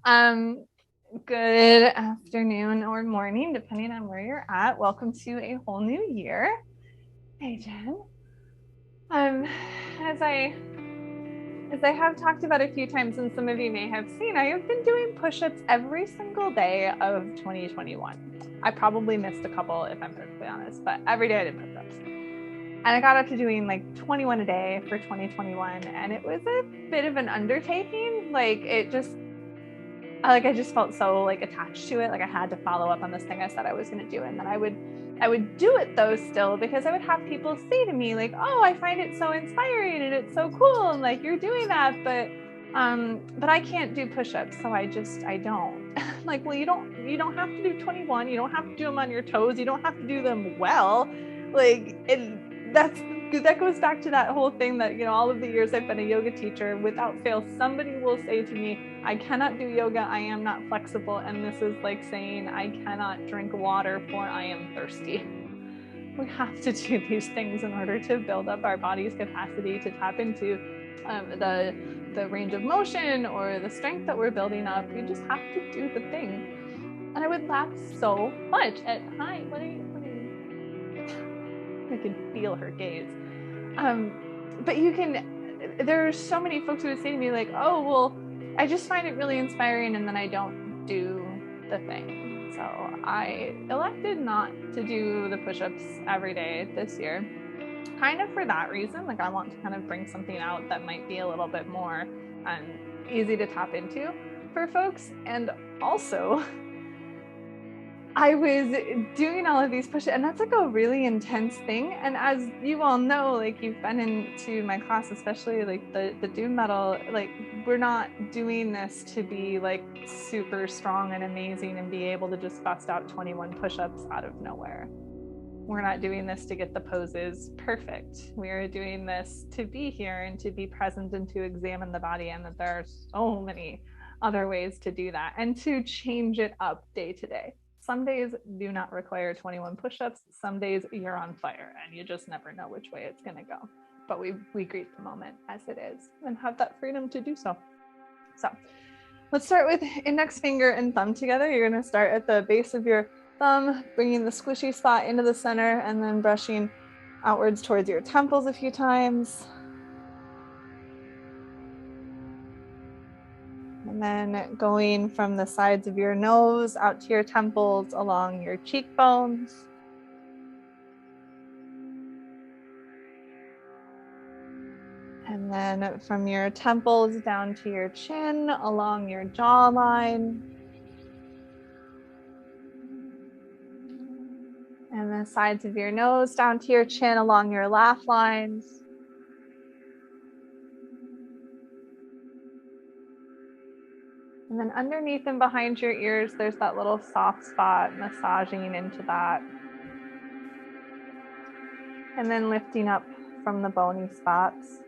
Um, Good afternoon or morning, depending on where you're at. Welcome to a whole new year. Hey, Jen. Um, as I as I have talked about a few times, and some of you may have seen, I have been doing push-ups every single day of 2021. I probably missed a couple, if I'm perfectly honest, but every day I did push-ups. And I got up to doing like 21 a day for 2021, and it was a bit of an undertaking. I just felt so like attached to it. Like I had to follow up on this thing I said I was going to do. And then I would do it though still, because I would have people say to me like, oh, I find it so inspiring and it's so cool. And like, you're doing that, but I can't do push-ups. So I don't. Like, well, you don't have to do 21. You don't have to do them on your toes. You don't have to do them well. Like, that goes back to that whole thing that, all of the years I've been a yoga teacher, without fail, somebody will say to me, I cannot do yoga, I am not flexible. And this is like saying, I cannot drink water, for I am thirsty. We have to do these things in order to build up our body's capacity to tap into the range of motion or the strength that we're building up. We just have to do the thing. And I would laugh so much at, hi, what are you? I can feel her gaze. But there are so many folks who would say to me like, oh, well, I just find it really inspiring, and then I don't do the thing. So I elected not to do the push-ups every day this year, kind of for that reason. Like, I want to kind of bring something out that might be a little bit more easy to tap into for folks. And also, I was doing all of these push-ups, and that's like a really intense thing. And as you all know, like, you've been into my class, especially like the doom metal, like, we're not doing this to be like super strong and amazing and be able to just bust out 21 push-ups out of nowhere. We're not doing this to get the poses perfect. We are doing this to be here and to be present and to examine the body, and that there are so many other ways to do that and to change it up day to day. Some days do not require 21 push-ups. Some days you're on fire and you just never know which way it's going to go. But we greet the moment as it is and have that freedom to do so. So let's start with index finger and thumb together. You're going to start at the base of your thumb, bringing the squishy spot into the center, and then brushing outwards towards your temples a few times. And then going from the sides of your nose out to your temples, along your cheekbones. And then from your temples down to your chin, along your jawline. And the sides of your nose down to your chin, along your laugh lines. And then underneath and behind your ears, there's that little soft spot, massaging into that. And then lifting up from the bony spots.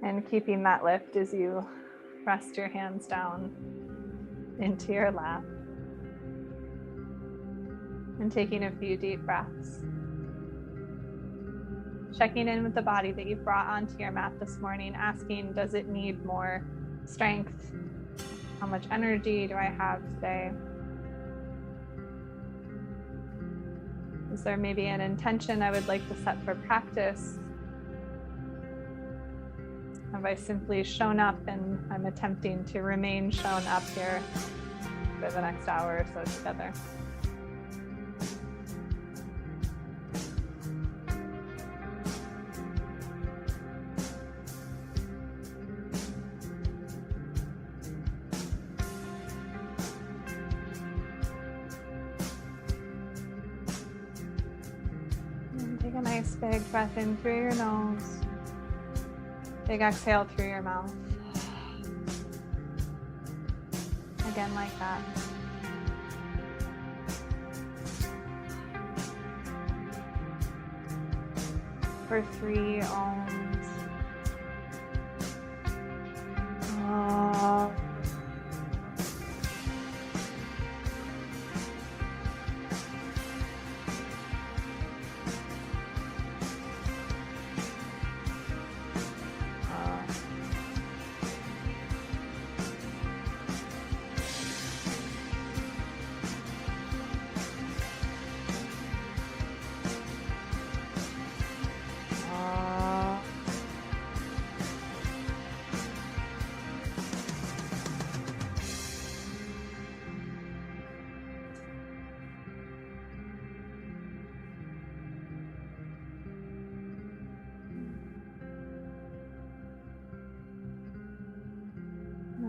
And keeping that lift as you rest your hands down into your lap. And taking a few deep breaths. Checking in with the body that you've brought onto your mat this morning, asking, does it need more strength? How much energy do I have today? Is there maybe an intention I would like to set for practice? Have I simply shown up and I'm attempting to remain shown up here for the next hour or so together? Take a nice big breath in through your nose. Big exhale through your mouth. Again, like that. For 3 ohms.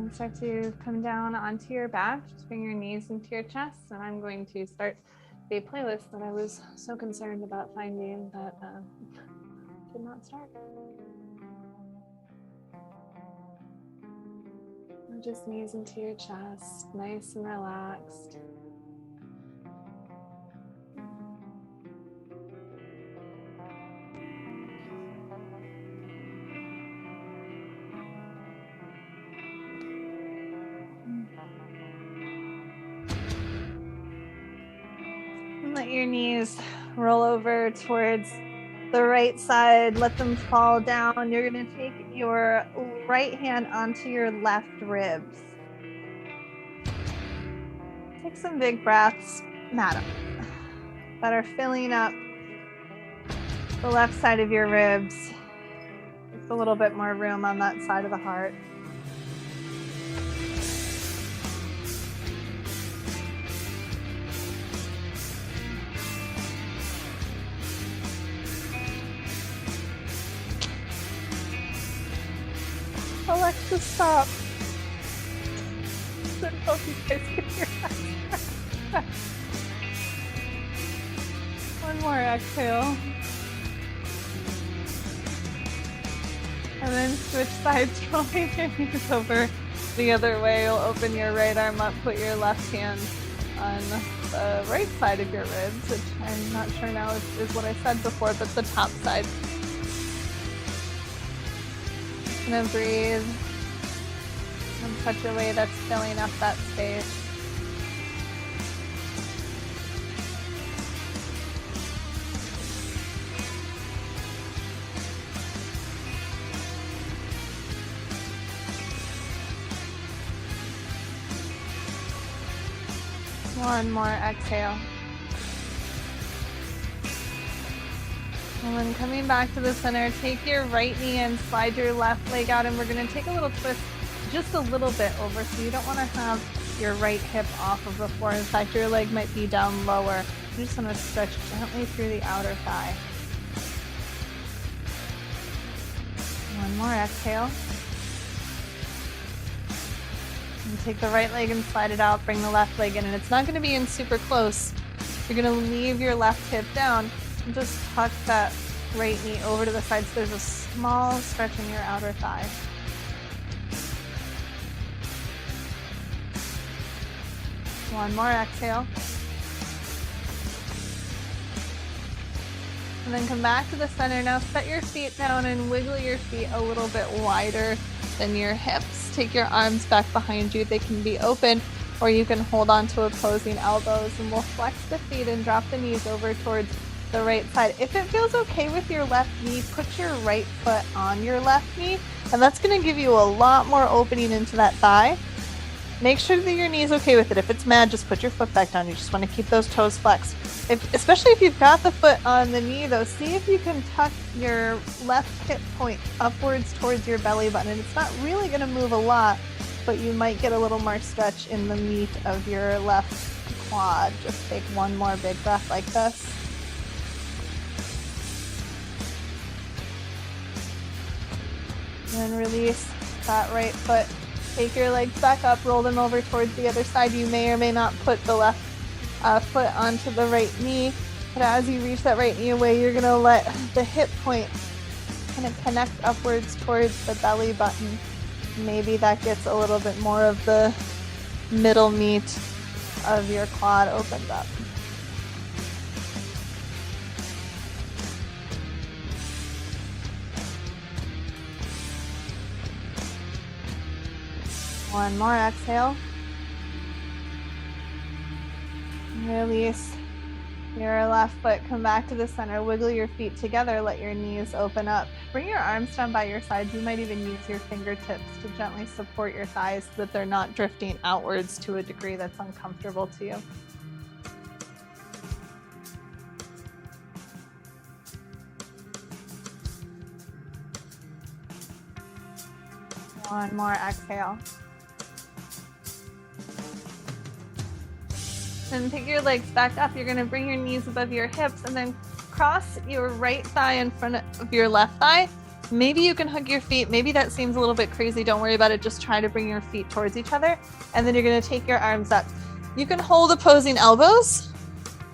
And start to come down onto your back. Just bring your knees into your chest. And I'm going to start the playlist that I was so concerned about finding that did not start. And just knees into your chest, nice and relaxed. Let your knees roll over towards the right side. Let them fall down. You're going to take your right hand onto your left ribs. Take some big breaths, madam, that are filling up the left side of your ribs. Just a little bit more room on that side of the heart. Alexa, stop. I don't know if you guys can hear that. One more exhale. And then switch sides, rolling your knees over the other way. You'll open your right arm up, put your left hand on the right side of your ribs, which I'm not sure now is what I said before, but the top side. Gonna breathe in such a way that's filling up that space. One more exhale. And then coming back to the center, take your right knee and slide your left leg out, and we're going to take a little twist just a little bit over, so you don't want to have your right hip off of the floor. In fact, your leg might be down lower. You just want to stretch gently through the outer thigh. One more exhale. And take the right leg and slide it out, bring the left leg in, and it's not going to be in super close. You're going to leave your left hip down and just tuck that right knee over to the side so there's a small stretch in your outer thigh. One more exhale. And then come back to the center. Now set your feet down and wiggle your feet a little bit wider than your hips. Take your arms back behind you. They can be open, or you can hold on to opposing elbows, and we'll flex the feet and drop the knees over towards the right side. If it feels okay with your left knee, put your right foot on your left knee, and that's going to give you a lot more opening into that thigh. Make sure that your knee is okay with it. If it's mad, just put your foot back down. You just want to keep those toes flexed. Especially if you've got the foot on the knee, though, see if you can tuck your left hip point upwards towards your belly button. And it's not really going to move a lot, but you might get a little more stretch in the meat of your left quad. Just take one more big breath like this. And then release that right foot. Take your legs back up, roll them over towards the other side. You may or may not put the left foot onto the right knee, but as you reach that right knee away, you're gonna let the hip point kind of connect upwards towards the belly button. Maybe that gets a little bit more of the middle meat of your quad opened up. One more exhale. Release your left foot. Come back to the center. Wiggle your feet together. Let your knees open up. Bring your arms down by your sides. You might even use your fingertips to gently support your thighs so that they're not drifting outwards to a degree that's uncomfortable to you. One more exhale. Then pick your legs back up. You're going to bring your knees above your hips and then cross your right thigh in front of your left thigh Maybe you can hug your feet. Maybe that seems a little bit crazy. Don't worry about it. Just try to bring your feet towards each other. And then you're going to take your arms up. You can hold opposing elbows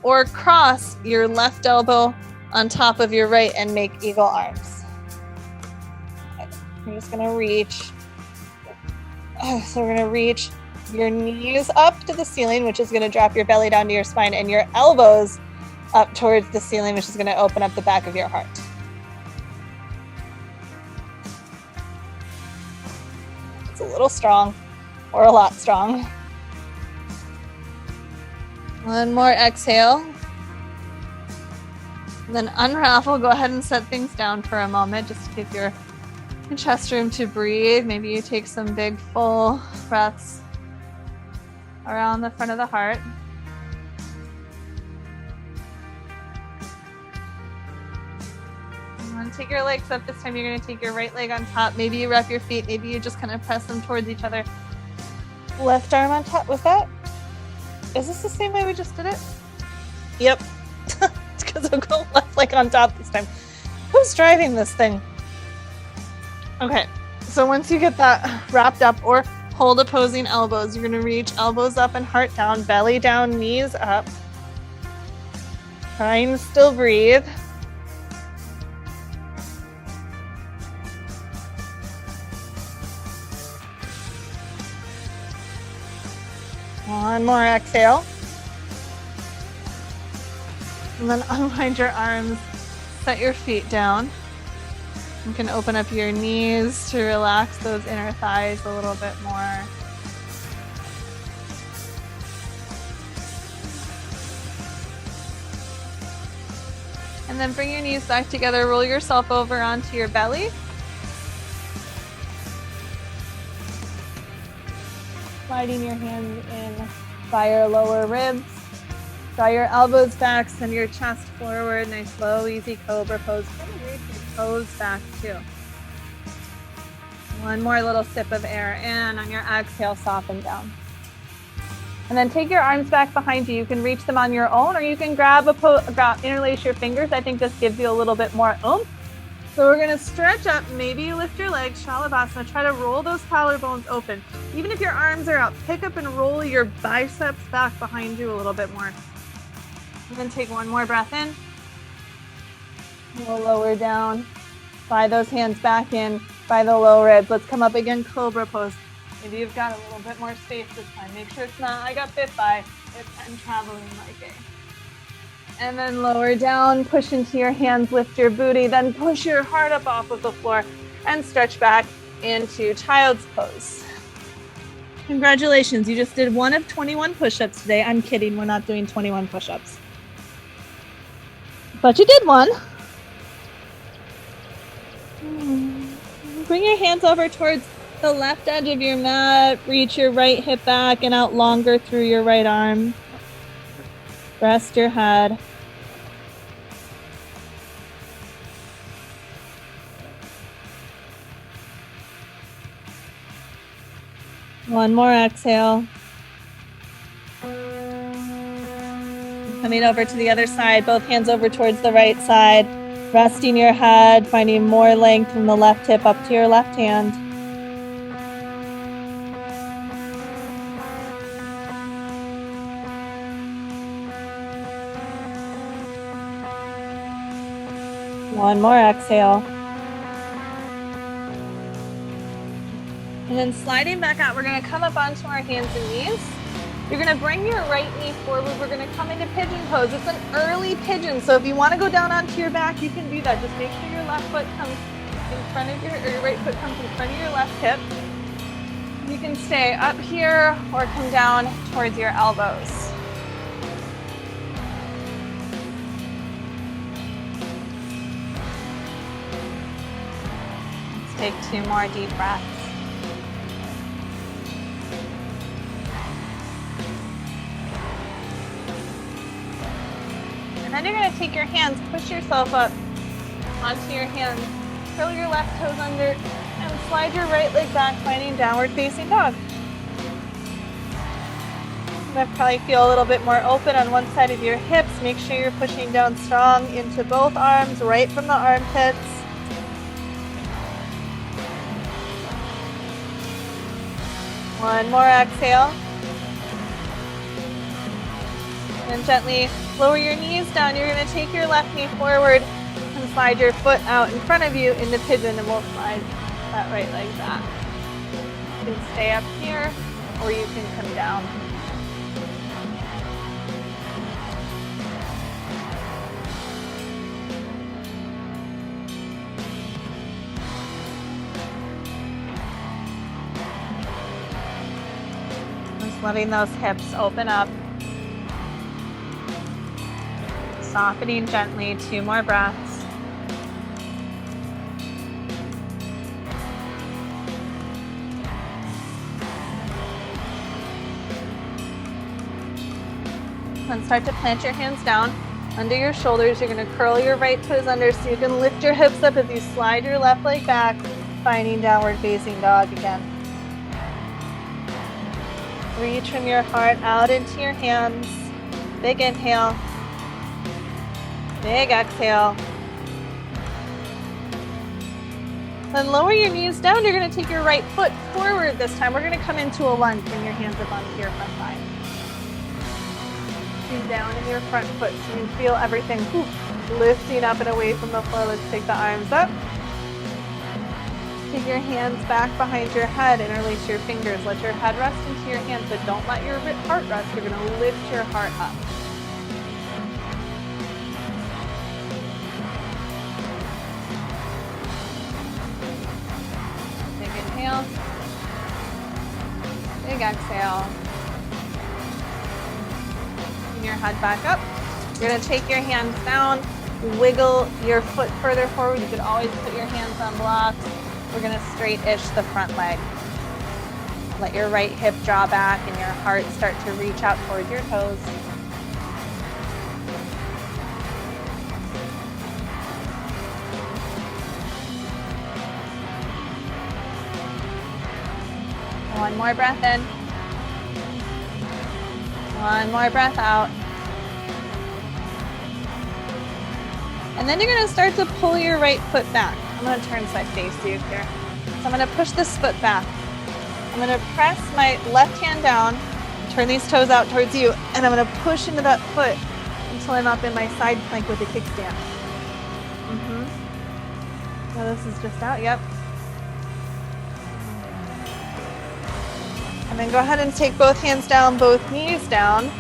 or cross your left elbow on top of your right and make eagle arms. Okay. You're just going to reach. So we're going to reach your knees up to the ceiling, which is going to drop your belly down to your spine, and your elbows up towards the ceiling, which is going to open up the back of your heart. It's a little strong or a lot strong. One more exhale. And then unravel. Go ahead and set things down for a moment just to give your chest room to breathe. Maybe you take some big full breaths around the front of the heart. And take your legs up. This time you're going to take your right leg on top. Maybe you wrap your feet. Maybe you just kind of press them towards each other. Left arm on top. With that, is this the same way we just did it? Yep. It's because I'll go left leg on top this time. Who's driving this thing? Okay. So once you get that wrapped up, or hold opposing elbows, you're going to reach elbows up and heart down, belly down, knees up. Try and still breathe. One more exhale. And then unwind your arms, set your feet down. You can open up your knees to relax those inner thighs a little bit more. And then bring your knees back together, roll yourself over onto your belly. Sliding your hands in by your lower ribs. Draw your elbows back, send your chest forward. Nice, slow, easy cobra pose. Kind of reach your toes back too. One more little sip of air in. On your exhale, soften down. And then take your arms back behind you. You can reach them on your own, or you can interlace your fingers. I think this gives you a little bit more oomph. So we're going to stretch up. Maybe you lift your legs, Shalabhasana. Try to roll those collarbones open. Even if your arms are out, pick up and roll your biceps back behind you a little bit more. And then take one more breath in. We'll lower down. Slide those hands back in by the low ribs. Let's come up again, cobra pose. Maybe you've got a little bit more space this time. Make sure it's not, I got bit by, I'm traveling like a. And then lower down, push into your hands, lift your booty, then push your heart up off of the floor and stretch back into child's pose. Congratulations, you just did one of 21 push-ups today. I'm kidding, we're not doing 21 push-ups. But you did one. Bring your hands over towards the left edge of your mat. Reach your right hip back and out longer through your right arm. Rest your head. One more exhale. Coming over to the other side, both hands over towards the right side. Resting your head, finding more length from the left hip up to your left hand. One more exhale. And then sliding back out, we're going to come up onto our hands and knees. You're going to bring your right knee forward. We're going to come into pigeon pose. It's an early pigeon, so if you want to go down onto your back, you can do that. Just make sure your left foot comes in front of your right foot comes in front of your left hip. You can stay up here or come down towards your elbows. Let's take 2 more deep breaths. And then you're going to take your hands, push yourself up onto your hands, curl your left toes under, and slide your right leg back, finding downward facing dog. You're going to probably feel a little bit more open on one side of your hips. Make sure you're pushing down strong into both arms, right from the armpits. One more exhale. And gently lower your knees down. You're going to take your left knee forward and slide your foot out in front of you into pigeon, and we'll slide that right leg back. You can stay up here or you can come down. Just letting those hips open up. Softening gently, 2 more breaths. And start to plant your hands down under your shoulders. You're going to curl your right toes under so you can lift your hips up as you slide your left leg back, finding downward facing dog again. Reach from your heart out into your hands. Big inhale. Big exhale. Then lower your knees down. You're going to take your right foot forward this time. We're going to come into a lunge. Bring your hands up onto your front thigh. Squeeze down in your front foot so you feel everything lifting up and away from the floor. Let's take the arms up. Take your hands back behind your head. Interlace your fingers. Let your head rest into your hands, but don't let your heart rest. You're going to lift your heart up. Inhale, big exhale. Bring your head back up. You're going to take your hands down, wiggle your foot further forward. You can always put your hands on blocks. We're going to straight-ish the front leg. Let your right hip draw back and your heart start to reach out towards your toes. One more breath in. One more breath out. And then you're going to start to pull your right foot back. I'm going to turn so I face you here. So I'm going to push this foot back. I'm going to press my left hand down, turn these toes out towards you, and I'm going to push into that foot until I'm up in my side plank with a kickstand. Now this is just out, yep. And then go ahead and take both hands down, both knees down.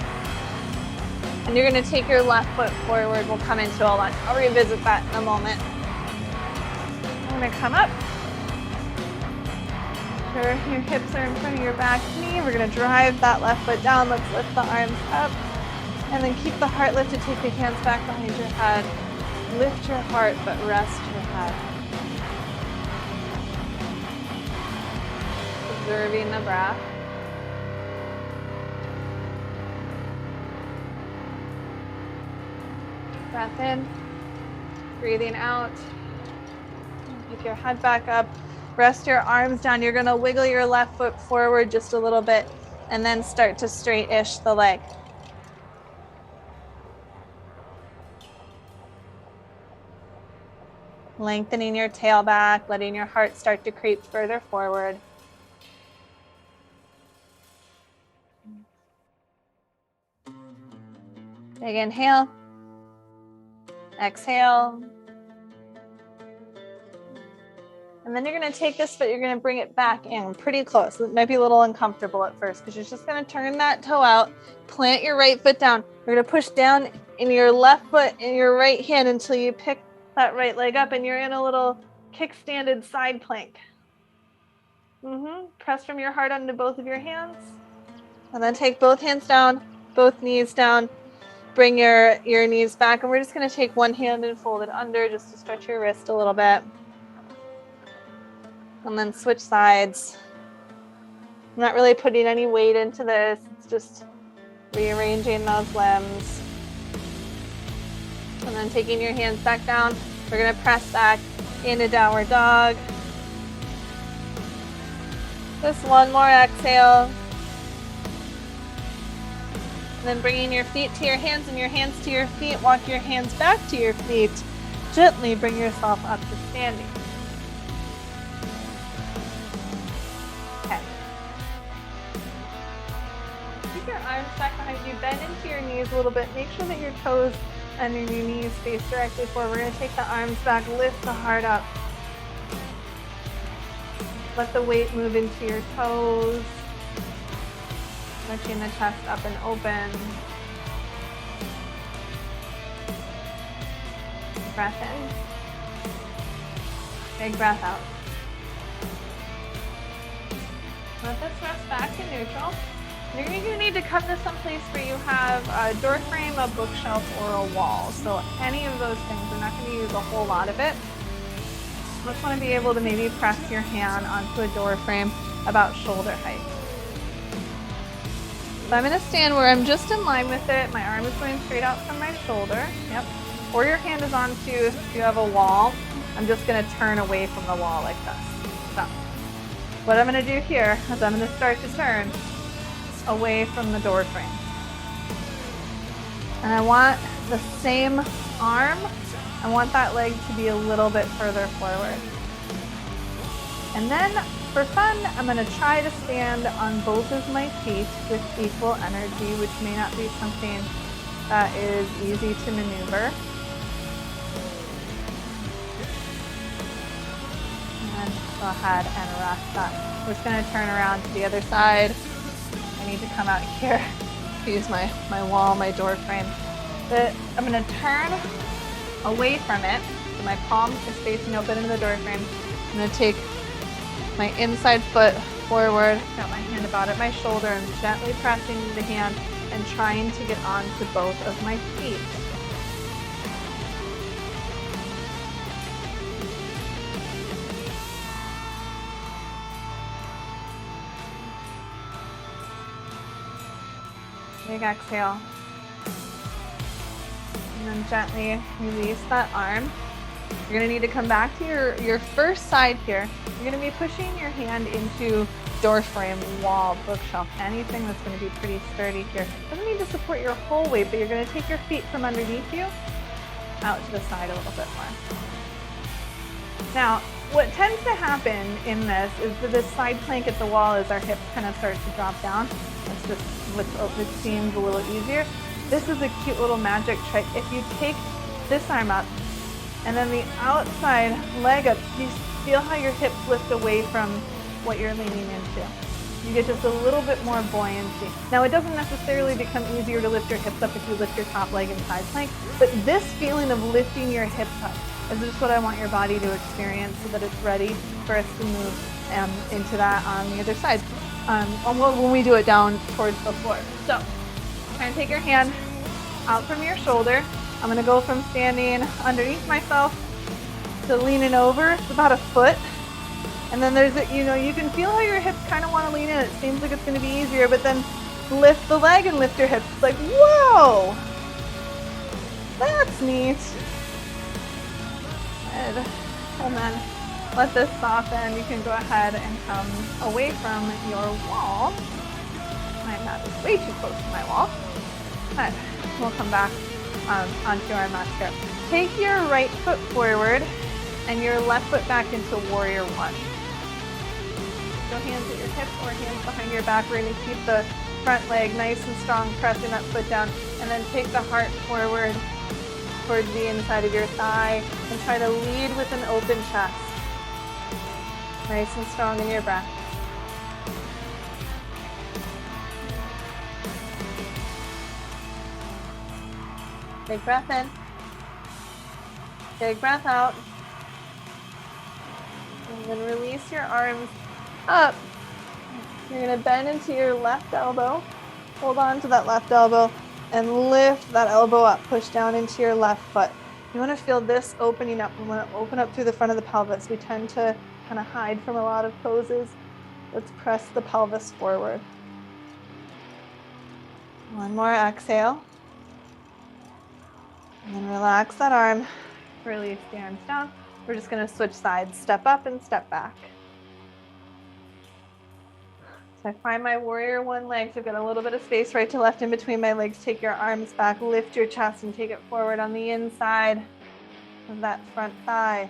And you're going to take your left foot forward. We'll come into a lunge. I'll revisit that in a moment. I'm going to come up. Sure, your hips are in front of your back knee. We're going to drive that left foot down. Let's lift the arms up. And then keep the heart lifted. Take the hands back behind your head. Lift your heart, but rest your head. Observing the breath. Breath in, breathing out. Pick your head back up. Rest your arms down. You're going to wiggle your left foot forward just a little bit and then start to straight-ish the leg. Lengthening your tail back, letting your heart start to creep further forward. Big inhale. Exhale. And then you're going to take this foot, you're going to bring it back in pretty close. It might be a little uncomfortable at first because you're just going to turn that toe out, plant your right foot down. You're going to push down in your left foot in your right hand until you pick that right leg up and you're in a little kickstanded side plank. Press from your heart onto both of your hands. And then take both hands down, both knees down. Bring your knees back, and we're just going to take one hand and fold it under just to stretch your wrist a little bit. And then switch sides. I'm not really putting any weight into this. It's just rearranging those limbs. And then taking your hands back down, we're going to press back into downward dog. Just one more exhale. And then bringing your feet to your hands and your hands to your feet. Walk your hands back to your feet. Gently bring yourself up to standing. Okay. take your arms back behind you, bend into your knees a little bit. Make sure that your toes and your knees face directly forward. We're going to take the arms back, lift the heart up. Let the weight move into your toes. Stretching the chest up and open. Breath in. Big breath out. Let this rest back to neutral. You're going to need to cut this someplace where you have a door frame, a bookshelf, or a wall. So any of those things, we're not going to use a whole lot of it. Just want to be able to maybe press your hand onto a door frame about shoulder height. So I'm going to stand where I'm just in line with it. My arm is going straight out from my shoulder. Yep. Or your hand is onto, if you have a wall, I'm just going to turn away from the wall like this. So what I'm going to do here is I'm going to start to turn away from the door frame. And I want the same arm, I want that leg to be a little bit further forward. And then for fun, I'm going to try to stand on both of my feet with equal energy, which may not be something that is easy to maneuver. And go ahead and rest that. We're just going to turn around to the other side. I need to come out here to use my wall, my door frame. I'm going to turn away from it. So my palm is facing open into the door frame. I'm going to take my inside foot forward, got my hand about at my shoulder, and gently pressing the hand and trying to get onto both of my feet. Big exhale. And then gently release that arm. You're going to need to come back to your first side here. You're going to be pushing your hand into door frame, wall, bookshelf, anything that's going to be pretty sturdy here. Doesn't need to support your whole weight, but you're going to take your feet from underneath you out to the side a little bit more. Now, what tends to happen in this is that this side plank at the wall as our hips kind of start to drop down. That's just what seems a little easier. This is a cute little magic trick. If you take this arm up and then the outside leg up, you feel how your hips lift away from what you're leaning into. You get just a little bit more buoyancy. Now, it doesn't necessarily become easier to lift your hips up if you lift your top leg and side plank, but this feeling of lifting your hips up is just what I want your body to experience so that it's ready for us to move into that on the other side. When we do it down towards the floor. So, try and take your hand out from your shoulder. I'm going to go from standing underneath myself to leaning over. It's about a foot. And then there's you can feel how your hips kind of want to lean in. It seems like it's going to be easier, but then lift the leg and lift your hips. It's like, whoa, that's neat. Good. And then let this soften. You can go ahead and come away from your wall. My mat is way too close to my wall. Good. We'll come back onto our mat here. Take your right foot forward and your left foot back into warrior one. So hands at your hips or hands behind your back. We're going to keep the front leg nice and strong, pressing that foot down, and then take the heart forward towards the inside of your thigh and try to lead with an open chest. Nice and strong in your breath. Big breath in. Big breath out. And then release your arms up. You're going to bend into your left elbow. Hold on to that left elbow and lift that elbow up. Push down into your left foot. You want to feel this opening up. We want to open up through the front of the pelvis. We tend to kind of hide from a lot of poses. Let's press the pelvis forward. One more exhale. And then relax that arm. Release the arms down. We're just going to switch sides. Step up and step back. So I find my warrior one leg. So I've got a little bit of space right to left in between my legs. Take your arms back. Lift your chest and take it forward on the inside of that front thigh.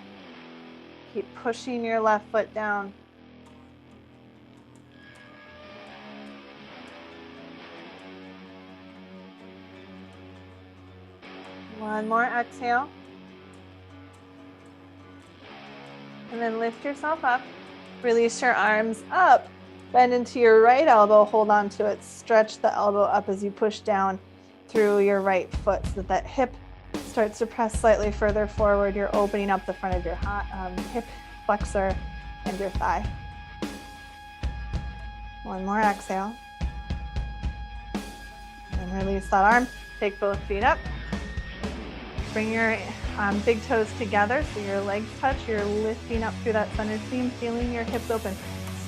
Keep pushing your left foot down. One more exhale. And then lift yourself up. Release your arms up. Bend into your right elbow. Hold on to it. Stretch the elbow up as you push down through your right foot so that hip starts to press slightly further forward. You're opening up the front of your hip flexor and your thigh. One more exhale. And release that arm. Take both feet up. Bring your big toes together so your legs touch. You're lifting up through that center seam, feeling your hips open.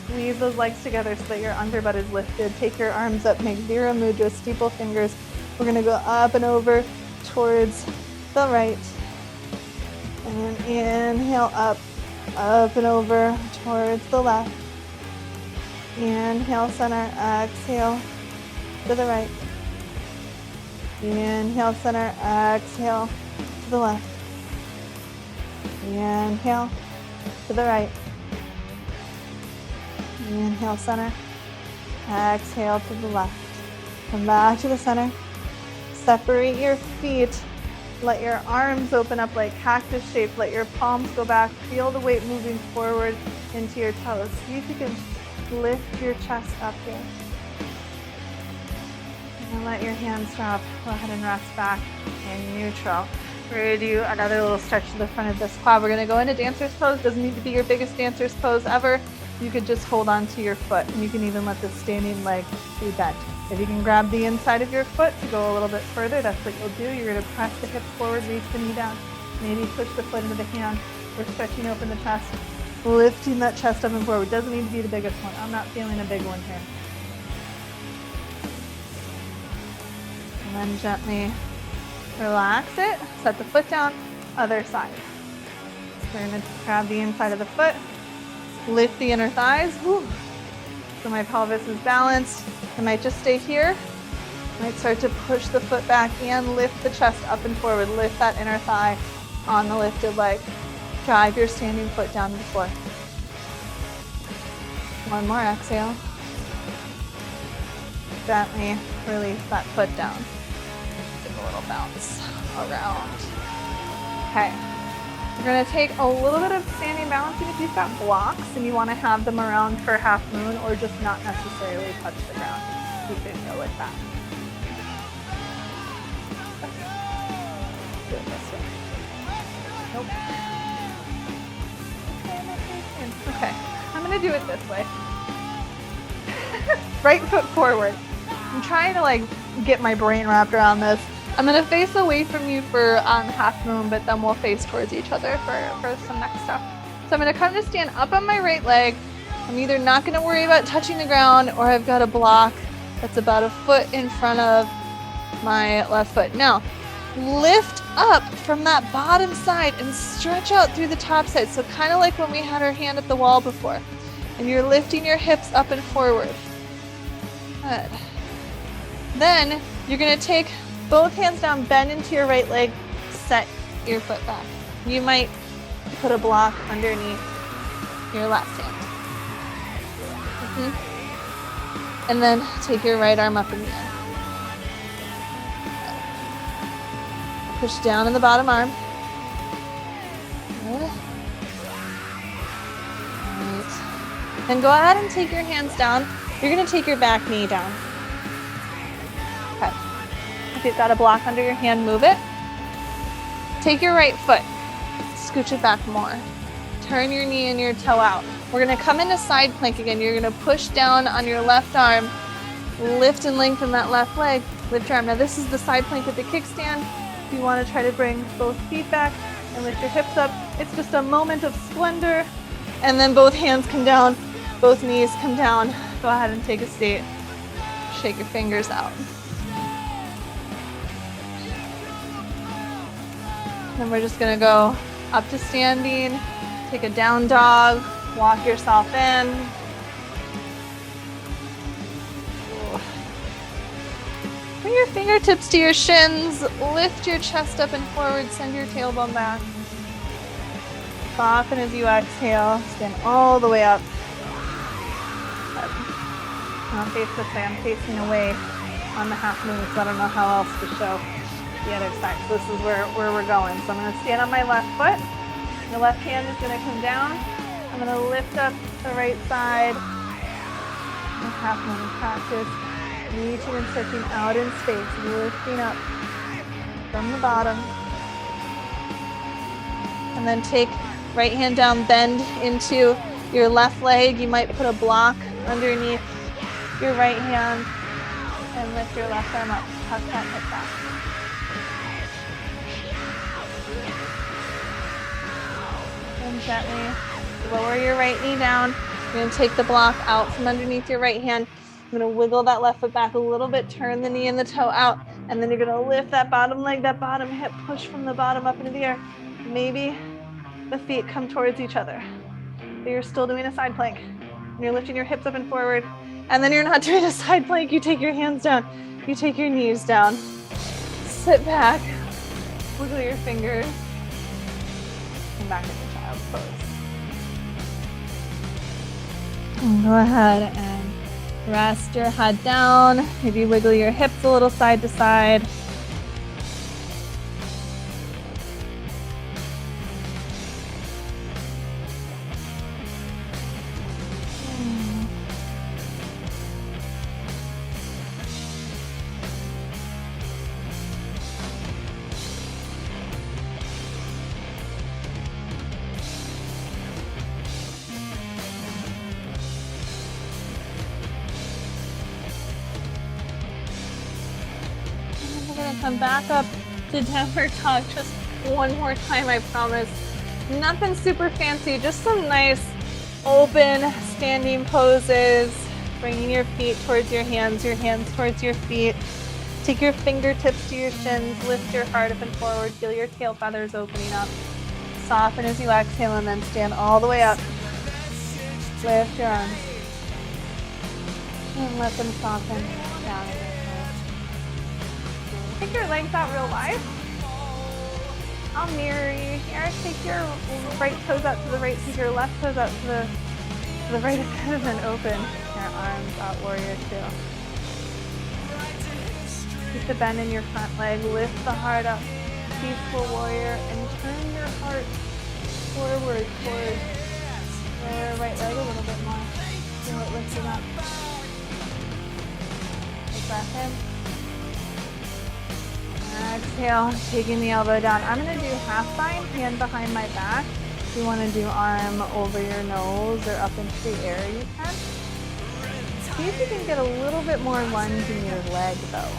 Squeeze those legs together so that your underbutt is lifted. Take your arms up, make Vira Mudra, steeple fingers. We're gonna go up and over towards the right. And then inhale up and over towards the left. Inhale, center, exhale to the right. Inhale, center, exhale to the left. Inhale to the right. Inhale, center, exhale to the left. Come back to the center. Separate your feet. Let your arms open up like cactus shape. Let your palms go back. Feel the weight moving forward into your toes. See if you can lift your chest up here. And let your hands drop. Go ahead and rest back in neutral. We're going to do another little stretch to the front of this quad. We're going to go into dancer's pose. Doesn't need to be your biggest dancer's pose ever. You could just hold on to your foot, and you can even let the standing leg be bent. If you can grab the inside of your foot to go a little bit further, that's what you'll do. You're going to press the hips forward, reach the knee down. Maybe push the foot into the hand. We're stretching open the chest, lifting that chest up and forward. Doesn't need to be the biggest one. I'm not feeling a big one here. And then gently relax it. Set the foot down, other side. So we're going to grab the inside of the foot, lift the inner thighs. Whew. So my pelvis is balanced. I might just stay here. I might start to push the foot back and lift the chest up and forward. Lift that inner thigh on the lifted leg. Drive your standing foot down to the floor. One more exhale. Gently release that foot down. Give a little bounce around. Okay. You're going to take a little bit of standing balancing if you've got blocks and you want to have them around for half moon or just not necessarily touch the ground. You could go with that. Do it this way. Nope. Okay, I'm going to do it this way. Right foot forward. I'm trying to get my brain wrapped around this. I'm going to face away from you for half moon, but then we'll face towards each other for some next stuff. So I'm going to come to stand up on my right leg. I'm either not going to worry about touching the ground or I've got a block that's about a foot in front of my left foot. Now, lift up from that bottom side and stretch out through the top side. So kind of like when we had our hand at the wall before. And you're lifting your hips up and forward. Good. Then you're going to take both hands down, bend into your right leg, set your foot back. You might put a block underneath your left hand. And then take your right arm up in the air. Push down in the bottom arm. Good. Right. Then go ahead and take your hands down. You're going to take your back knee down. Okay. If you've got a block under your hand, move it. Take your right foot, scooch it back more. Turn your knee and your toe out. We're going to come into side plank again. You're going to push down on your left arm, lift and lengthen that left leg, lift your arm. Now this is the side plank with the kickstand. If you want to try to bring both feet back and lift your hips up, it's just a moment of splendor. And then both hands come down, both knees come down. Go ahead and take a seat. Shake your fingers out. Then we're just gonna go up to standing, take a down dog, walk yourself in. Bring your fingertips to your shins, lift your chest up and forward, send your tailbone back. Soften as you exhale, stand all the way up. I'll face this way, I'm facing away on the half moon, so I don't know how else to show. the other side. So this is where we're going. So I'm going to stand on my left foot. The left hand is going to come down. I'm going to lift up the right side. Half moon practice. Reaching and stretching out in space. Lifting up from the bottom. And then take right hand down, bend into your left leg. You might put a block underneath your right hand and lift your left arm up. Tuck that hip back. And gently lower your right knee down. You're going to take the block out from underneath your right hand. I'm going to wiggle that left foot back a little bit, turn the knee and the toe out, and then you're going to lift that bottom leg, that bottom hip, push from the bottom up into the air. Maybe the feet come towards each other. But you're still doing a side plank. And you're lifting your hips up and forward. And then you're not doing a side plank. You take your hands down. You take your knees down. Sit back. Wiggle your fingers. Come back into child's pose. And go ahead and rest your head down. Maybe wiggle your hips a little side to side. Come back up to downward dog just one more time, I promise. Nothing super fancy, just some nice open standing poses. Bringing your feet towards your hands towards your feet. Take your fingertips to your shins, lift your heart up and forward, feel your tail feathers opening up. Soften as you exhale and then stand all the way up. Lift your arms. And let them soften down. Take your legs out real wide. I'll mirror you here. Take your right toes out to the right, take your left toes out to the right and then open your arms out, warrior two. Keep the bend in your front leg, lift the heart up, peaceful warrior, and turn your heart forward towards your right leg a little bit more. Feel it lifting up. Take breath in. Exhale, taking the elbow down. I'm going to do half bind, hand behind my back. If you want to do arm over your nose or up into the air, you can. See if you can get a little bit more lunge in your leg, though,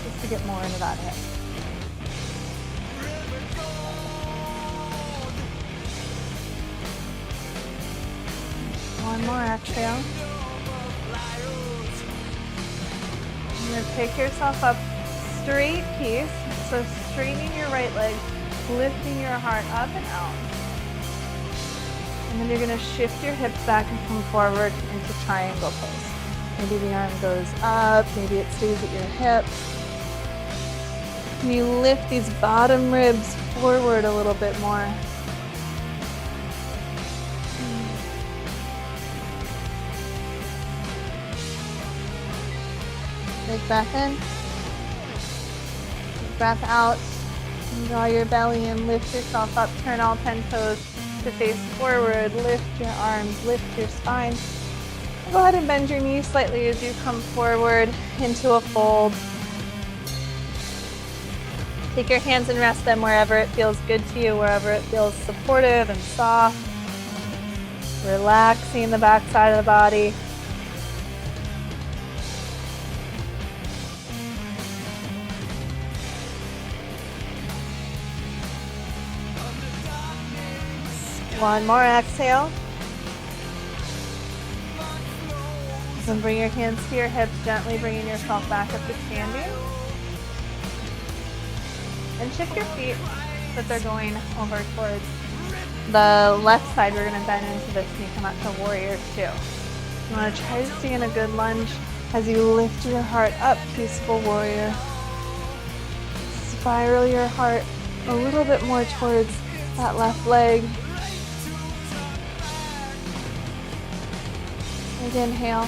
just to get more into that hip. One more exhale. You're going to pick yourself up. Straight piece, so straightening your right leg, lifting your heart up and out. And then you're going to shift your hips back and come forward into triangle pose. Maybe the arm goes up, maybe it stays at your hips. And you lift these bottom ribs forward a little bit more. Big breath in. Breath out, draw your belly in, lift yourself up, turn all 10 toes to face forward, lift your arms, lift your spine. Go ahead and bend your knees slightly as you come forward into a fold. Take your hands and rest them wherever it feels good to you, wherever it feels supportive and soft. Relaxing the back side of the body. One more exhale. And bring your hands to your hips, gently bringing yourself back up to standing. And shift your feet so that they're going over towards the left side. We're going to bend into this and you come out to warrior two. You want to try to stay in a good lunge as you lift your heart up, peaceful warrior. Spiral your heart a little bit more towards that left leg. Big inhale.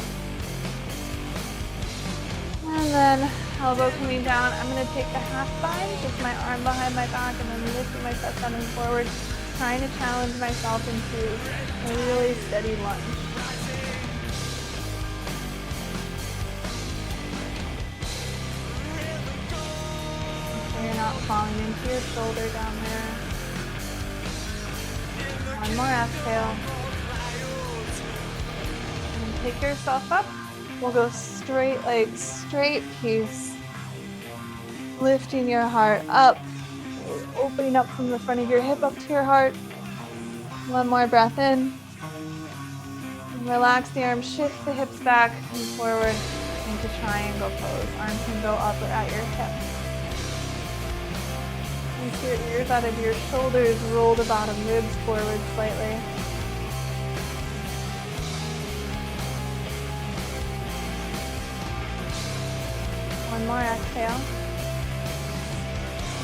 And then elbow coming down. I'm going to take the half bind, just my arm behind my back, and then lifting my chest down and forward, trying to challenge myself into a really steady lunge. Make sure you're not falling into your shoulder down there. One more exhale. And pick yourself up. We'll go straight legs, straight piece. Lifting your heart up. Opening up from the front of your hip up to your heart. One more breath in. Relax the arms, shift the hips back and forward into triangle pose. Arms can go up or at your hip. Reach your ears out of your shoulders, roll the bottom ribs forward slightly. One more exhale.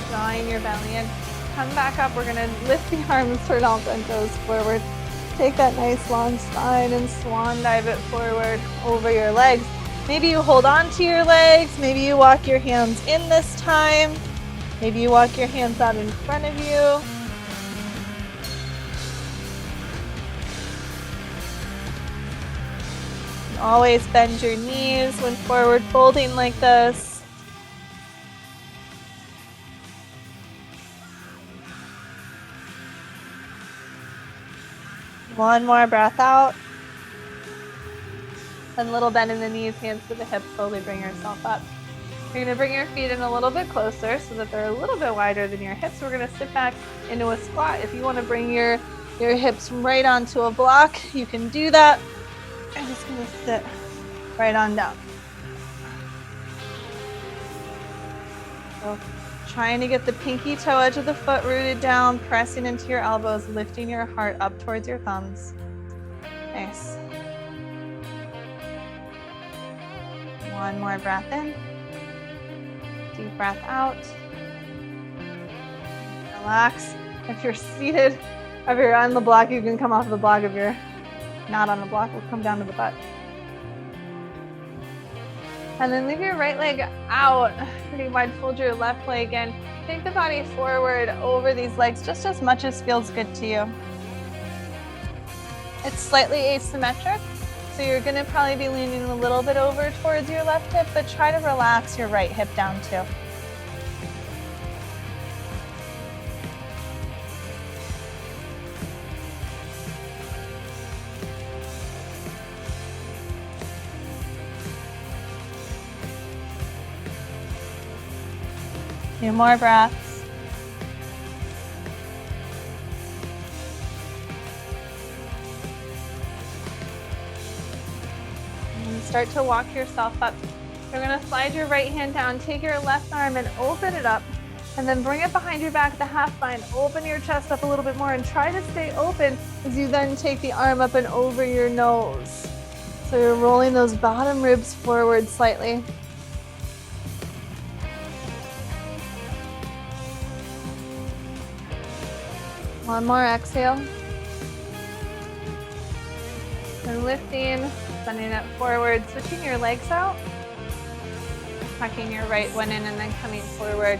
Drawing your belly in. Come back up. We're going to lift the arms, turn all bent toes forward. Take that nice long spine and swan dive it forward over your legs. Maybe you hold on to your legs. Maybe you walk your hands in this time. Maybe you walk your hands out in front of you. Always bend your knees when forward folding like this. One more breath out. And a little bend in the knees, hands to the hips, slowly bring yourself up. You're going to bring your feet in a little bit closer so that they're a little bit wider than your hips. We're going to sit back into a squat. If you want to bring your hips right onto a block, you can do that. I'm just going to sit right on down. So trying to get the pinky toe edge of the foot rooted down, pressing into your elbows, lifting your heart up towards your thumbs. Nice. One more breath in. Deep breath out. Relax. If you're seated, if you're on the block, you can come off the block. If you're not on the block, we'll come down to the butt. And then leave your right leg out pretty wide. Fold your left leg in. Take the body forward over these legs just as much as feels good to you. It's slightly asymmetric, so you're going to probably be leaning a little bit over towards your left hip, but try to relax your right hip down too. Few more breaths. And start to walk yourself up. You're going to slide your right hand down, take your left arm and open it up, and then bring it behind your back, the half bind. Open your chest up a little bit more and try to stay open as you then take the arm up and over your nose. So you're rolling those bottom ribs forward slightly. One more exhale. And lifting, sending it forward, switching your legs out. Tucking your right one in and then coming forward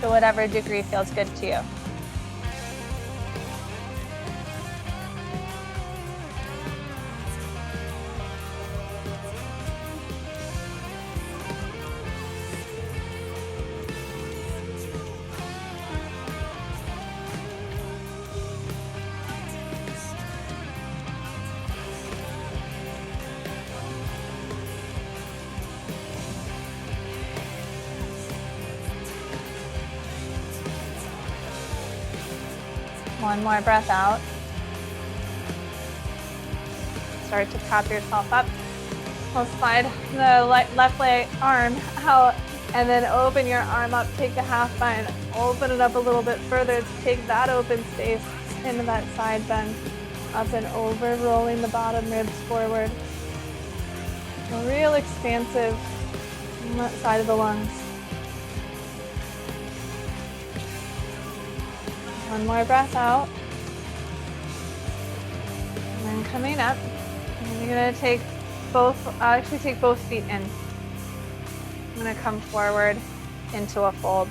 to whatever degree feels good to you. One more breath out. Start to prop yourself up. We'll slide the left leg arm out and then open your arm up. Take the half bind, open it up a little bit further. Take that open space into that side bend. Up and over, rolling the bottom ribs forward. A real expansive on that side of the lungs. One more breath out. And then coming up, and you're gonna take both feet in. I'm gonna come forward into a fold.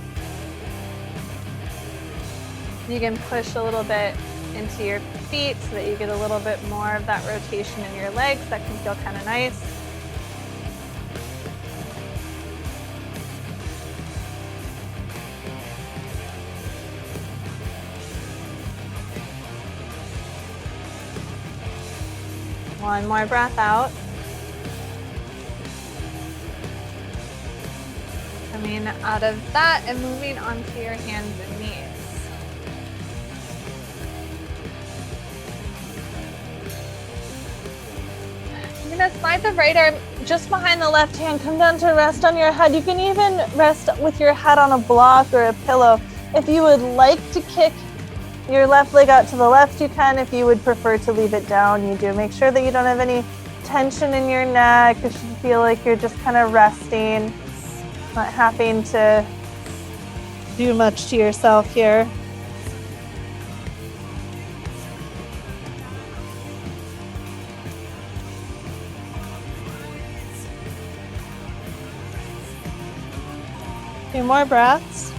You can push a little bit into your feet so that you get a little bit more of that rotation in your legs. That can feel kind of nice. One more breath out. Coming out of that and moving onto your hands and knees. You're gonna slide the right arm just behind the left hand, come down to rest on your head. You can even rest with your head on a block or a pillow. If you would like to kick your left leg out to the left, you can. If you would prefer to leave it down, you do. Make sure that you don't have any tension in your neck. It should feel like you're just kind of resting, not having to do much to yourself here. A few more breaths.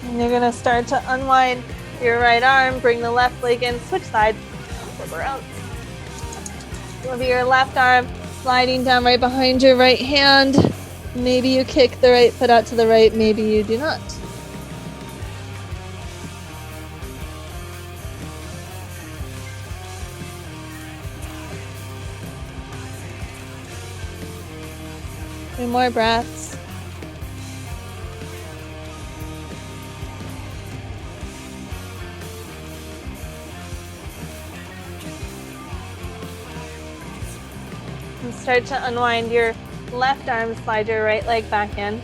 And you're gonna start to unwind your right arm, bring the left leg in, switch sides, flip around. Move your left arm sliding down right behind your right hand. Maybe you kick the right foot out to the right, maybe you do not. Few more breaths. And start to unwind your left arm, slide your right leg back in.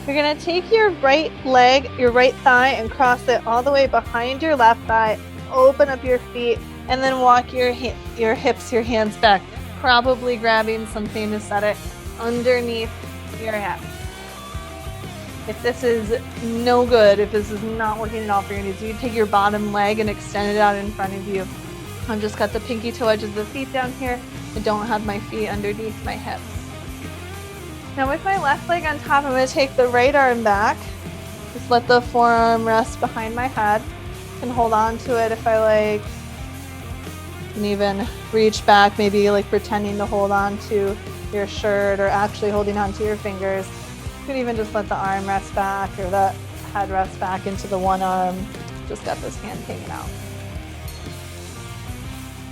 You're going to take your right leg, your right thigh, and cross it all the way behind your left thigh. Open up your feet, and then walk your hips, your hands back, probably grabbing something to set it underneath your hip. If this is no good, if this is not working at all for your knees, you take your bottom leg and extend it out in front of you. I've just got the pinky toe edges of the feet down here. I don't have my feet underneath my hips. Now with my left leg on top, I'm going to take the right arm back. Just let the forearm rest behind my head. I can hold on to it if I like. And even reach back, maybe like pretending to hold on to your shirt or actually holding on to your fingers. You can even just let the arm rest back or the head rest back into the one arm. Just got this hand hanging out.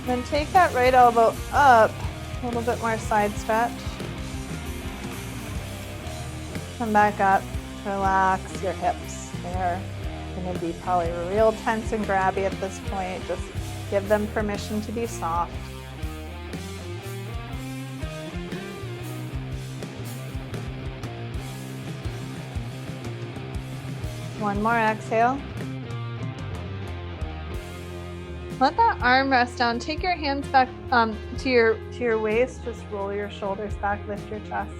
Then take that right elbow up, a little bit more side stretch. Come back up, relax your hips. They're going to be probably real tense and grabby at this point. Just give them permission to be soft. One more exhale. Let that arm rest down. Take your hands back to your waist. Just roll your shoulders back, lift your chest.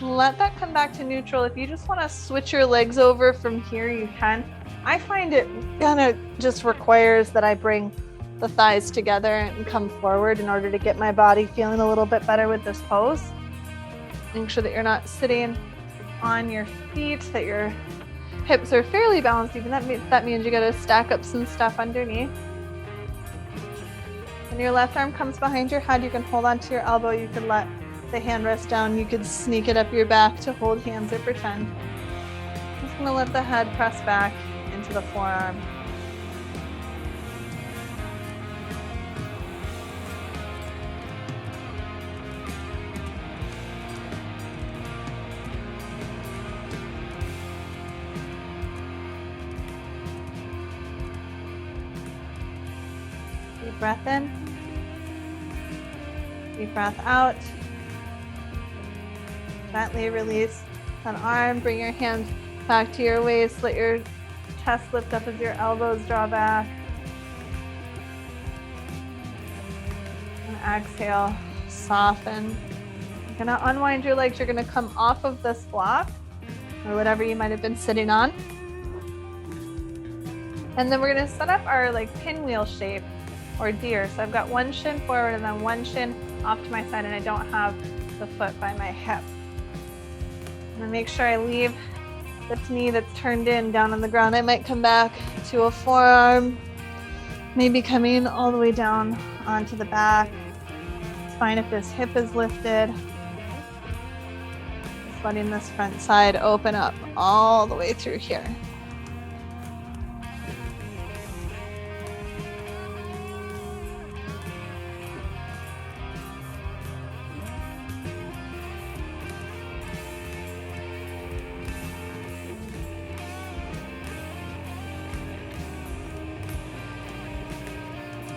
Let that come back to neutral. If you just want to switch your legs over from here, you can. I find it kind of just requires that I bring the thighs together and come forward in order to get my body feeling a little bit better with this pose. Make sure that you're not sitting on your feet, that your hips are fairly balanced. Even that means you got to stack up some stuff underneath. When your left arm comes behind your head, you can hold on to your elbow. You can let the hand rest down. You could sneak it up your back to hold hands or pretend. Just going to let the head press back into the forearm. Deep breath in. Deep breath out. Gently release an arm. Bring your hands back to your waist. Let your chest lift up as your elbows draw back. And exhale, soften. You're going to unwind your legs. You're going to come off of this block. or whatever you might have been sitting on. And then we're going to set up our like pinwheel shape or deer. So I've got one shin forward and then one shin off to my side, and I don't have the foot by my hip. I'm going to make sure I leave the knee that's turned in down on the ground. I might come back to a forearm, maybe coming all the way down onto the back. It's fine if this hip is lifted. Just letting this front side open up all the way through here.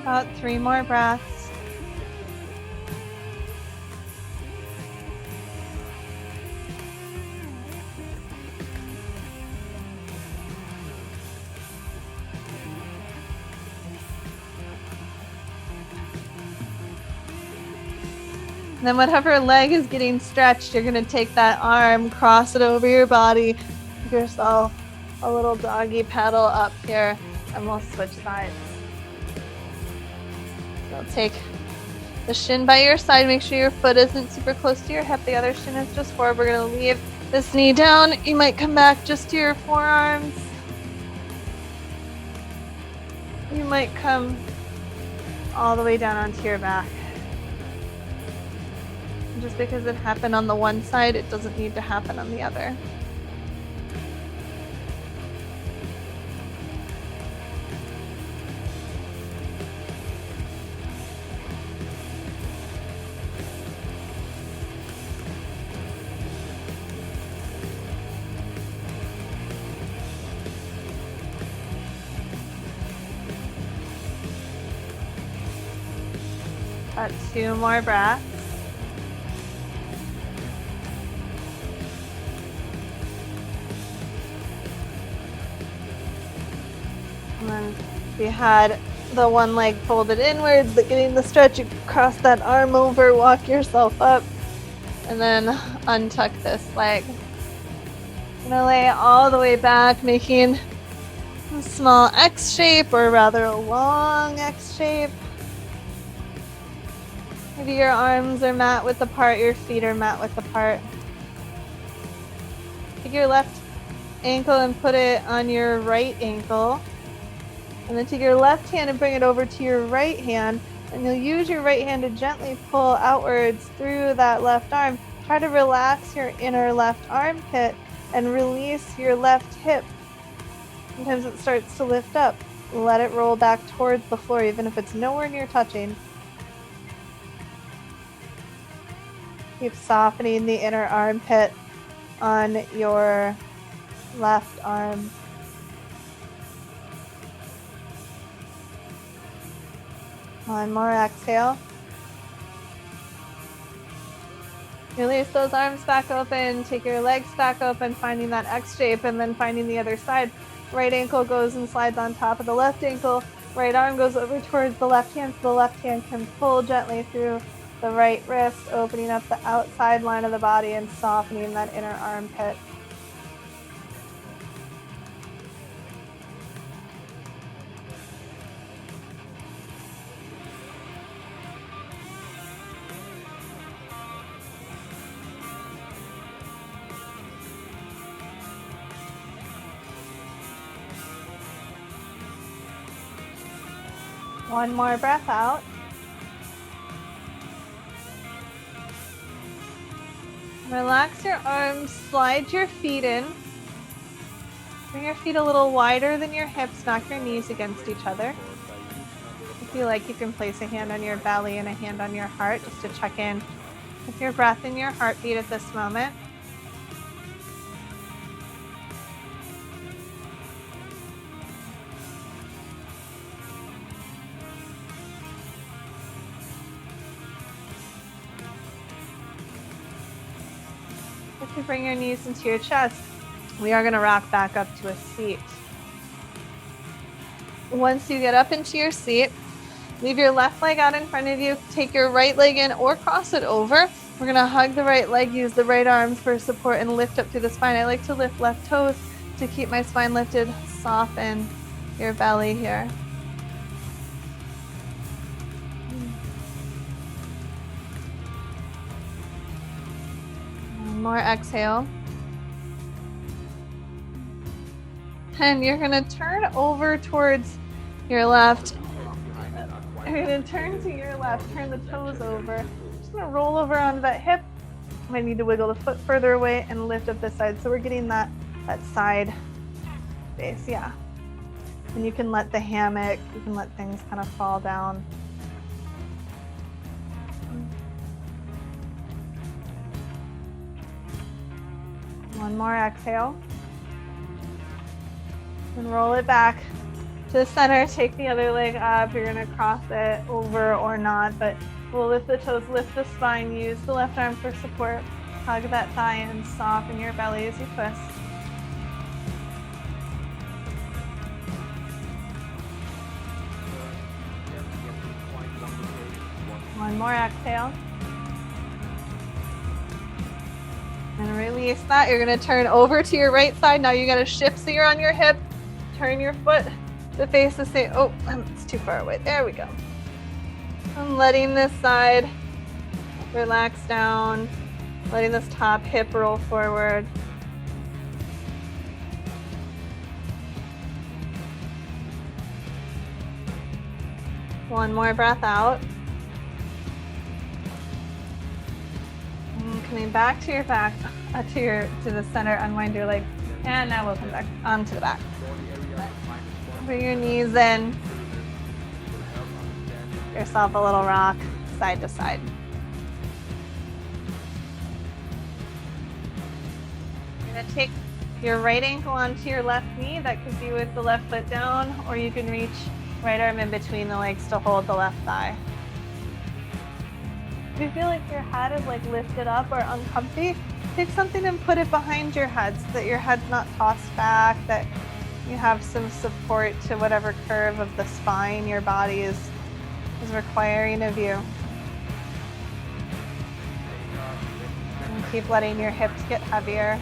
About 3 more breaths. And then whatever leg is getting stretched, you're going to take that arm, cross it over your body, give yourself a little doggy paddle up here, and we'll switch sides. So take the shin by your side. Make sure your foot isn't super close to your hip. The other shin is just forward. We're going to leave this knee down. You might come back just to your forearms. You might come all the way down onto your back. And just because it happened on the one side, it doesn't need to happen on the other. Got 2 more breaths. And then if you had the one leg folded inwards, but getting the stretch, you cross that arm over, walk yourself up, and then untuck this leg. I'm gonna lay all the way back, making a small X shape, or rather a long X shape. Maybe your arms are mat width apart, your feet are mat width apart. Take your left ankle and put it on your right ankle. And then take your left hand and bring it over to your right hand. And you'll use your right hand to gently pull outwards through that left arm. Try to relax your inner left armpit and release your left hip. Sometimes it starts to lift up. Let it roll back towards the floor, even if it's nowhere near touching. Keep softening the inner armpit on your left arm. One more exhale. Release those arms back open. Take your legs back open, finding that X shape, and then finding the other side. Right ankle goes and slides on top of the left ankle. Right arm goes over towards the left hand, so the left hand can pull gently through the right wrist, opening up the outside line of the body and softening that inner armpit. One more breath out. Relax your arms, slide your feet in. Bring your feet a little wider than your hips, knock your knees against each other. If you like, you can place a hand on your belly and a hand on your heart just to check in with your breath and your heartbeat at this moment. If you bring your knees into your chest, we are going to rock back up to a seat. Once you get up into your seat, leave your left leg out in front of you, take your right leg in or cross it over, We're gonna hug the right leg, use the right arms for support, and lift up through the spine. I like to lift left toes to keep my spine lifted. Soften your belly here. One more exhale. And you're gonna turn over towards your left. You're gonna turn to your left, turn the toes over. Just gonna roll over onto that hip. Might need to wiggle the foot further away and lift up this side. So we're getting that side base, yeah. And you can let the hammock, you can let things kind of fall down. One more exhale. And roll it back to the center. Take the other leg up. You're gonna cross it over or not, but we'll lift the toes, lift the spine, use the left arm for support. Hug that thigh and soften your belly as you twist. One more exhale. And release that. You're gonna turn over to your right side. Now you gotta shift so you're on your hip. Turn your foot to face the same. Oh, it's too far away. There we go. I'm letting this side relax down. Letting this top hip roll forward. One more breath out. And coming back to your back, to the center, unwind your leg. And now we'll come back onto the back. Bring your knees in. Give yourself a little rock, side to side. You're gonna take your right ankle onto your left knee. That could be with the left foot down, or you can reach right arm in between the legs to hold the left thigh. If you feel like your head is like lifted up or uncomfy, take something and put it behind your head so that your head's not tossed back, that you have some support to whatever curve of the spine your body is requiring of you. And keep letting your hips get heavier.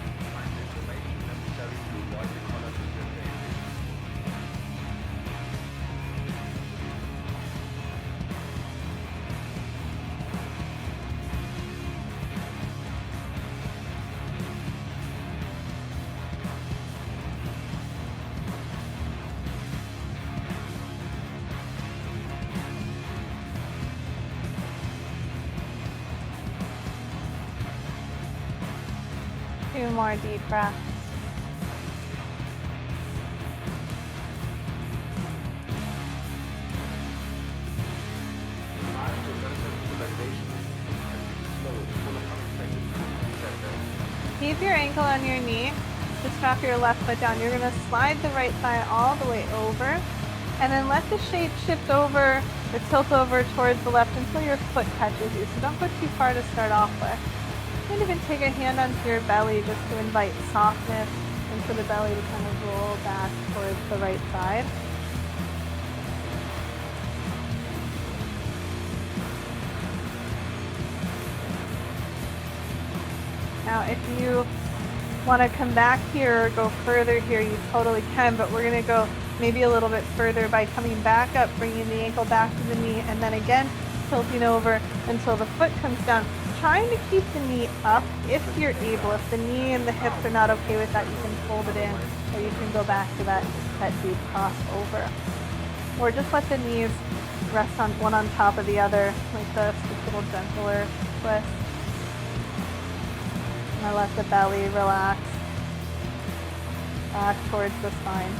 Two more deep breaths. Keep your ankle on your knee. Just drop your left foot down. You're going to slide the right thigh all the way over, and then let the shape shift over or tilt over towards the left until your foot catches you. So don't go too far to start off with. You can even take a hand onto your belly just to invite softness and for the belly to kind of roll back towards the right side. Now, if you want to come back here or go further here, you totally can, but we're going to go maybe a little bit further by coming back up, bringing the ankle back to the knee, and then again, tilting over until the foot comes down. Trying to keep the knee up if you're able. If the knee and the hips are not okay with that, you can fold it in, or you can go back to that deep cross over. Or just let the knees rest on one on top of the other, like this, just a little gentler twist. And I let the belly relax back towards the spine.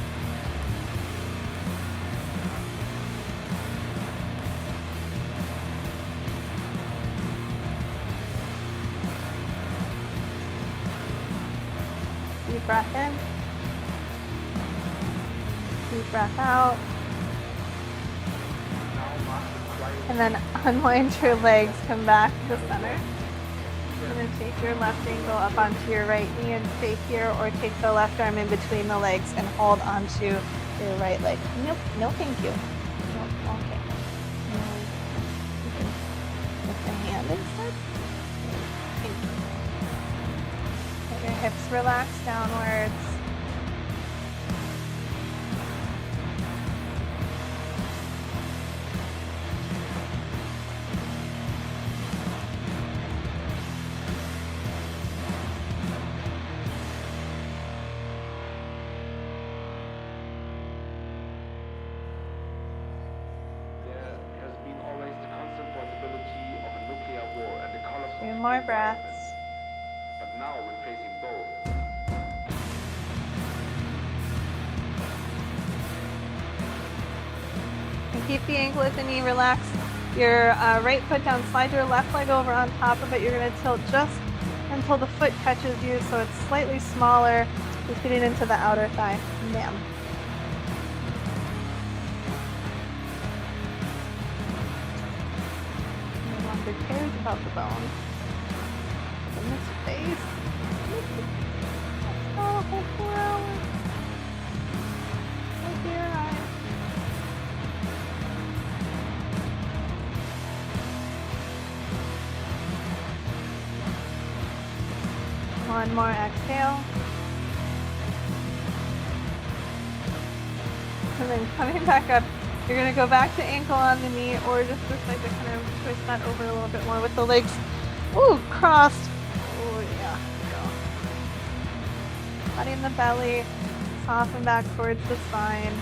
Deep breath in. Deep breath out. And then unwind your legs, come back to the center. And then take your left ankle up onto your right knee and stay here, or take the left arm in between the legs and hold onto your right leg. Nope, no thank you. Nope, okay. With the hand instead. hips relax downwards. More breaths. But now we're facing both. And keep the ankle at the knee, relax your right foot down, slide your left leg over on top of it. You're going to tilt just until the foot catches you, so it's slightly smaller, just getting into the outer thigh. Bam. No longer cares about the bone. In this face. Oh, whole 4 hours. Oh dear eyes. One more exhale. And then coming back up, you're going to go back to ankle on the knee, or just decide to kind of twist that over a little bit more with the legs. Ooh, crossed. Oh yeah, go. Body in the belly, soften back towards the spine.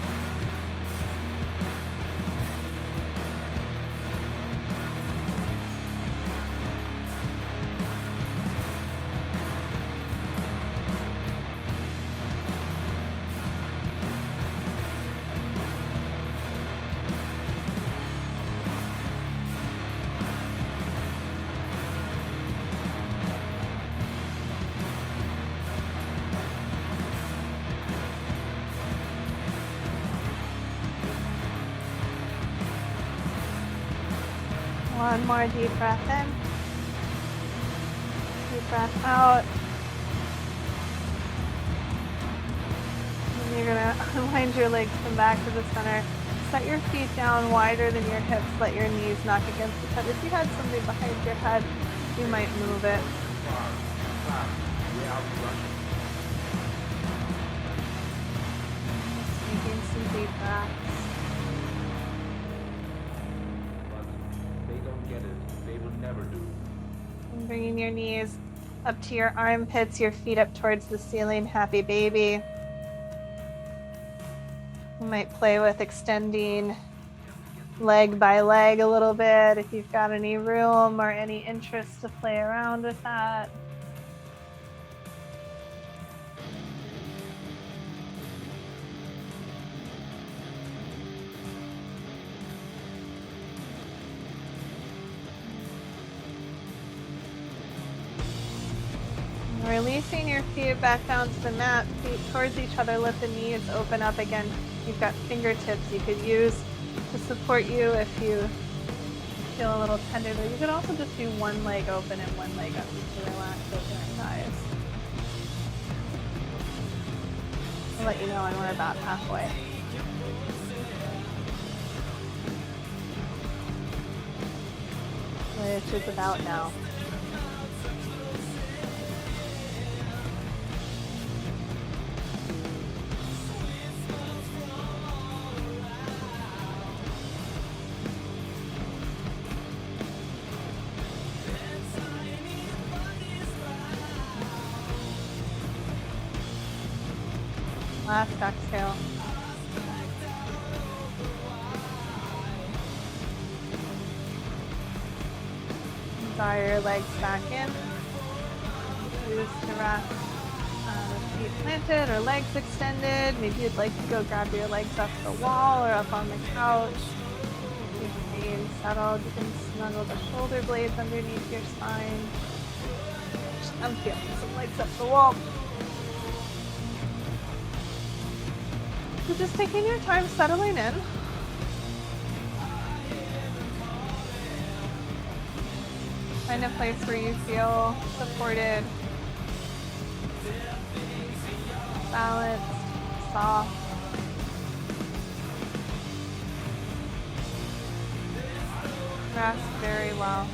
One more deep breath in. Deep breath out. And you're going to unwind your legs, come back to the center. Set your feet down wider than your hips. Let your knees knock against each other. If you had something behind your head, you might move it. Taking some deep breaths. And bringing your knees up to your armpits, your feet up towards the ceiling. Happy baby. You might play with extending leg by leg a little bit if you've got any room or any interest to play around with that. Releasing your feet back down to the mat, feet towards each other, let the knees open up again. You've got fingertips you could use to support you if you feel a little tender. But you could also just do one leg open and one leg up to relax those inner thighs. I'll let you know when we're about halfway. Which is about now. Last exhale. Draw your legs back in. Choose to rest with feet planted or legs extended. Maybe you'd like to go grab your legs up the wall or up on the couch. You can remain settled. You can snuggle the shoulder blades underneath your spine. I'm feeling some legs up the wall. So just taking your time settling in. Find a place where you feel supported, balanced, soft. Rest very well.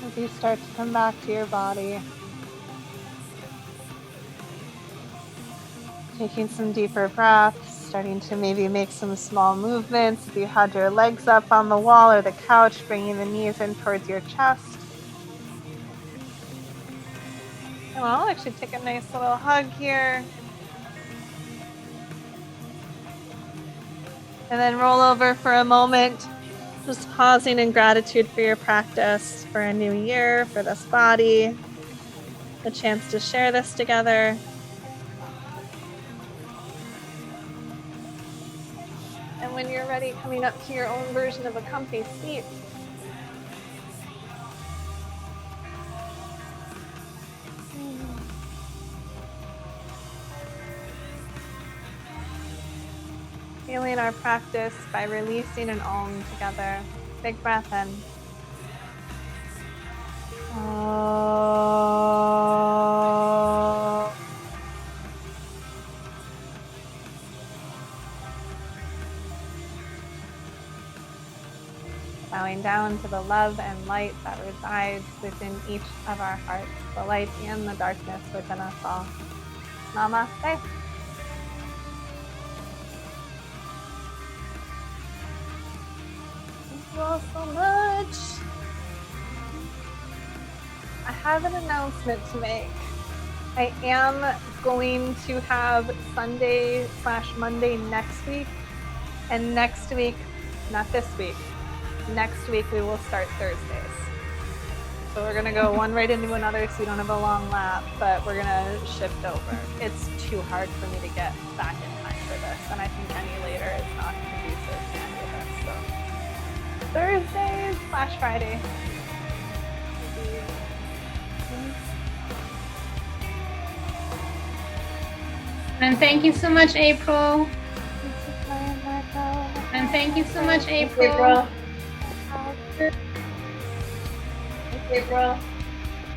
As you start to come back to your body. Taking some deeper breaths, starting to maybe make some small movements. If you had your legs up on the wall or the couch, bringing the knees in towards your chest. And I'll actually take a nice little hug here. And then roll over for a moment, just pausing in gratitude for your practice, for a new year, for this body, the chance to share this together. And when you're ready, coming up to your own version of a comfy seat. Feeling our practice by releasing an Om together. Big breath in. Bowing down to the love and light that resides within each of our hearts, the light and the darkness within us all. Namaste. Thank you all so much. I have an announcement to make. I am going to have Sunday/Monday next week, and next week, not this week, next week we will start Thursdays. So we're gonna go one right into another so you don't have a long lap, but we're gonna shift over. It's too hard for me to get back in time for this, and I think any later is not conducive to any of this. So Thursdays/Friday. And thank you so much, April. And thank you so much, April. April.